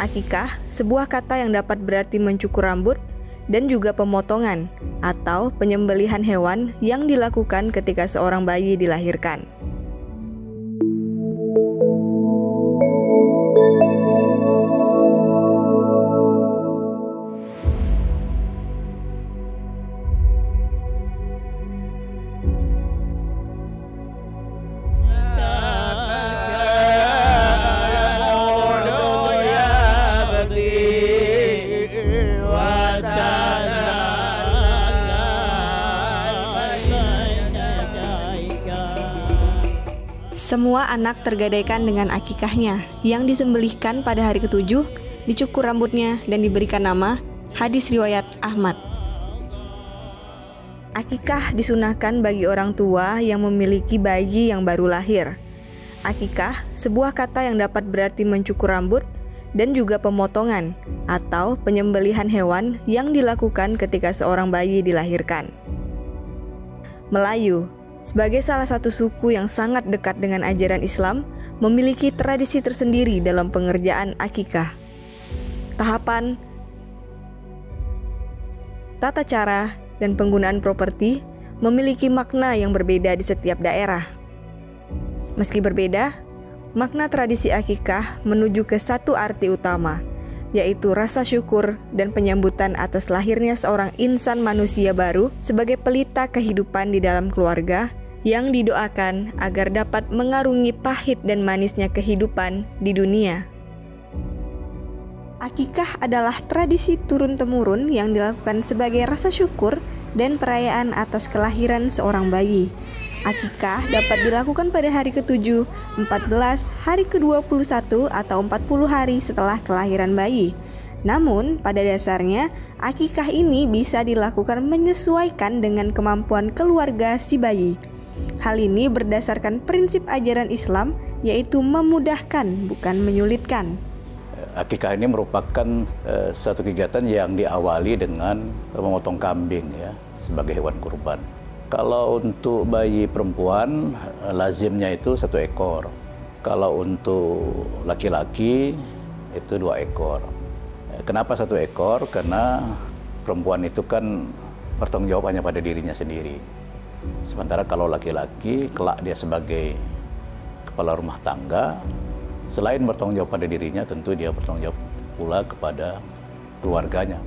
Akikah, sebuah kata yang dapat berarti mencukur rambut dan juga pemotongan atau penyembelihan hewan yang dilakukan ketika seorang bayi dilahirkan. Semua anak tergadaikan dengan akikahnya yang disembelihkan pada hari ke-7, dicukur rambutnya dan diberikan nama. Hadis riwayat Ahmad. Akikah disunahkan bagi orang tua yang memiliki bayi yang baru lahir. Akikah, sebuah kata yang dapat berarti mencukur rambut dan juga pemotongan atau penyembelihan hewan yang dilakukan ketika seorang bayi dilahirkan. Melayu, sebagai salah satu suku yang sangat dekat dengan ajaran Islam, memiliki tradisi tersendiri dalam pengerjaan akikah. Tahapan, tata cara, dan penggunaan properti memiliki makna yang berbeda di setiap daerah. Meski berbeda, makna tradisi akikah menuju ke satu arti utama, yaitu rasa syukur dan penyambutan atas lahirnya seorang insan manusia baru sebagai pelita kehidupan di dalam keluarga yang didoakan agar dapat mengarungi pahit dan manisnya kehidupan di dunia. Akikah adalah tradisi turun-temurun yang dilakukan sebagai rasa syukur dan perayaan atas kelahiran seorang bayi. Akikah dapat dilakukan pada hari ke-7, 14, hari ke-21, atau 40 hari setelah kelahiran bayi. Namun, pada dasarnya, akikah ini bisa dilakukan menyesuaikan dengan kemampuan keluarga si bayi. Hal ini berdasarkan prinsip ajaran Islam, yaitu memudahkan, bukan menyulitkan. Akikah ini merupakan satu kegiatan yang diawali dengan memotong kambing ya, sebagai hewan kurban. Kalau untuk bayi perempuan, lazimnya itu 1 ekor. Kalau untuk laki-laki, itu 2 ekor. Kenapa 1 ekor? Karena perempuan itu kan bertanggung jawab hanya pada dirinya sendiri. Sementara kalau laki-laki, kelak dia sebagai kepala rumah tangga, selain bertanggung jawab pada dirinya, tentu dia bertanggung jawab pula kepada keluarganya.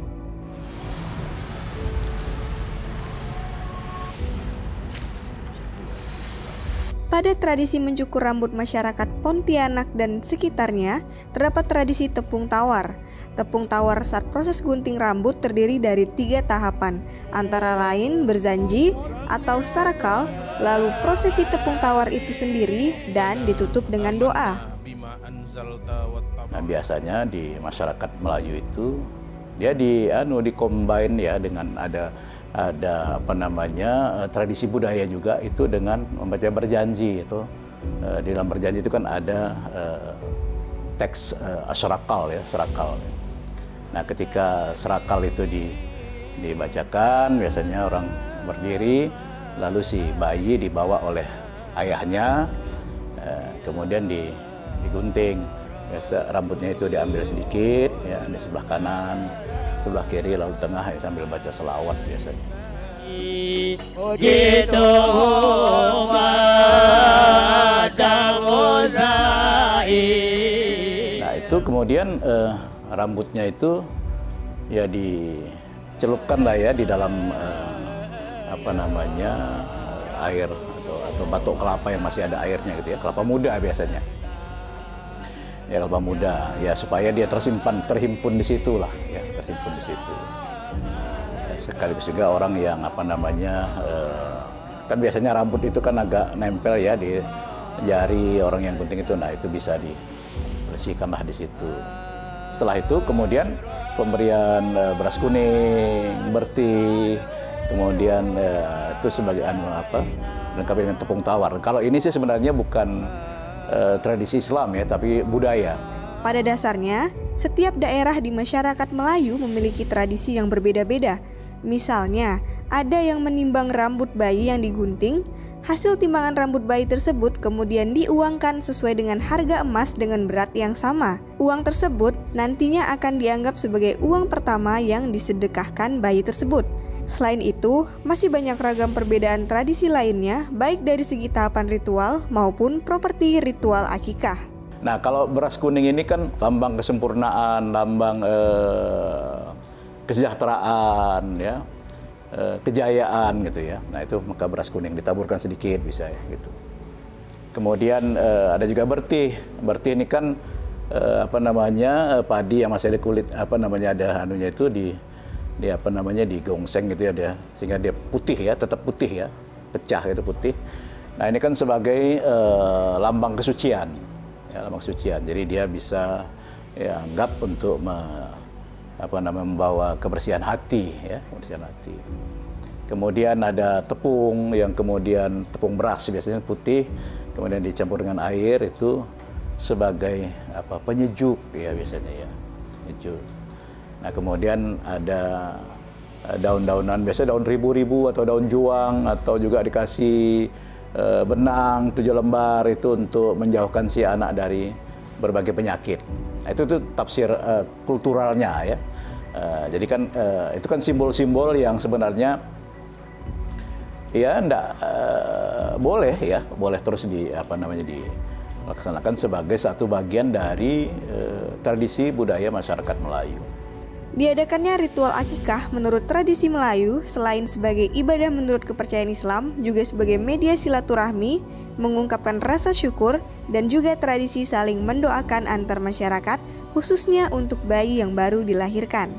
Pada tradisi mencukur rambut masyarakat Pontianak dan sekitarnya, terdapat tradisi tepung tawar. Tepung tawar saat proses gunting rambut terdiri dari 3 tahapan, antara lain berzanji atau sarakal, lalu prosesi tepung tawar itu sendiri dan ditutup dengan doa. Nah, biasanya di masyarakat Melayu itu dia dikombin ya dengan ada tradisi budaya juga itu dengan membaca berjanji itu. Di dalam berjanji itu kan ada teks serakal ya, serakal. Nah, ketika serakal itu dibacakan, biasanya orang berdiri, lalu si bayi dibawa oleh ayahnya, kemudian digunting. Biasa rambutnya itu diambil sedikit ya, di sebelah kanan, sebelah kiri, lalu tengah ya, sambil baca selawat biasanya. Nah, itu kemudian rambutnya itu ya dicelupkan lah ya di dalam air atau batok kelapa yang masih ada airnya gitu ya, kelapa muda biasanya. Ya, kelapa muda ya, supaya dia terhimpun di situ lah ya, terhimpun di situ. Ya, sekaligus juga orang yang kan biasanya rambut itu kan agak nempel ya di jari orang yang gunting itu, nah itu bisa dibersihkanlah di situ. Setelah itu kemudian pemberian beras kuning, bertih, kemudian itu sebagai dilengkapi dengan tepung tawar. Kalau ini sih sebenarnya bukan tradisi Islam ya, tapi budaya. Pada dasarnya, setiap daerah di masyarakat Melayu memiliki tradisi yang berbeda-beda. Misalnya, ada yang menimbang rambut bayi yang digunting Hasil timbangan rambut bayi tersebut kemudian diuangkan sesuai dengan harga emas dengan berat yang sama. Uang tersebut nantinya akan dianggap sebagai uang pertama yang disedekahkan bayi tersebut. Selain itu, masih banyak ragam perbedaan tradisi lainnya, baik dari segi tahapan ritual maupun properti ritual akikah. Nah, kalau beras kuning ini kan lambang kesempurnaan, lambang kesejahteraan, ya, kejayaan gitu ya. Nah, itu maka beras kuning ditaburkan sedikit bisa ya gitu. Kemudian ada juga bertih. Bertih ini kan padi yang masih ada kulit ada anunya itu digongseng gitu ya dia, sehingga dia putih ya, tetap putih ya, pecah itu putih. Nah, ini kan sebagai lambang kesucian. Ya, lambang kesucian. Jadi dia bisa ya anggap untuk membawa kebersihan hati ya, kebersihan hati. Kemudian ada tepung yang kemudian tepung beras biasanya putih, kemudian dicampur dengan air itu sebagai penyejuk ya biasanya ya, penyejuk. Nah, kemudian ada daun-daunan, biasanya daun ribu-ribu atau daun juang, atau juga dikasih benang 7 lembar itu untuk menjauhkan si anak dari berbagai penyakit. Nah, itu tafsir kulturalnya ya. Jadi kan itu kan simbol-simbol yang sebenarnya ya enggak boleh ya, boleh terus dilaksanakan sebagai satu bagian dari tradisi budaya masyarakat Melayu. Diadakannya ritual akikah menurut tradisi Melayu selain sebagai ibadah menurut kepercayaan Islam, juga sebagai media silaturahmi, mengungkapkan rasa syukur, dan juga tradisi saling mendoakan antar masyarakat, khususnya untuk bayi yang baru dilahirkan.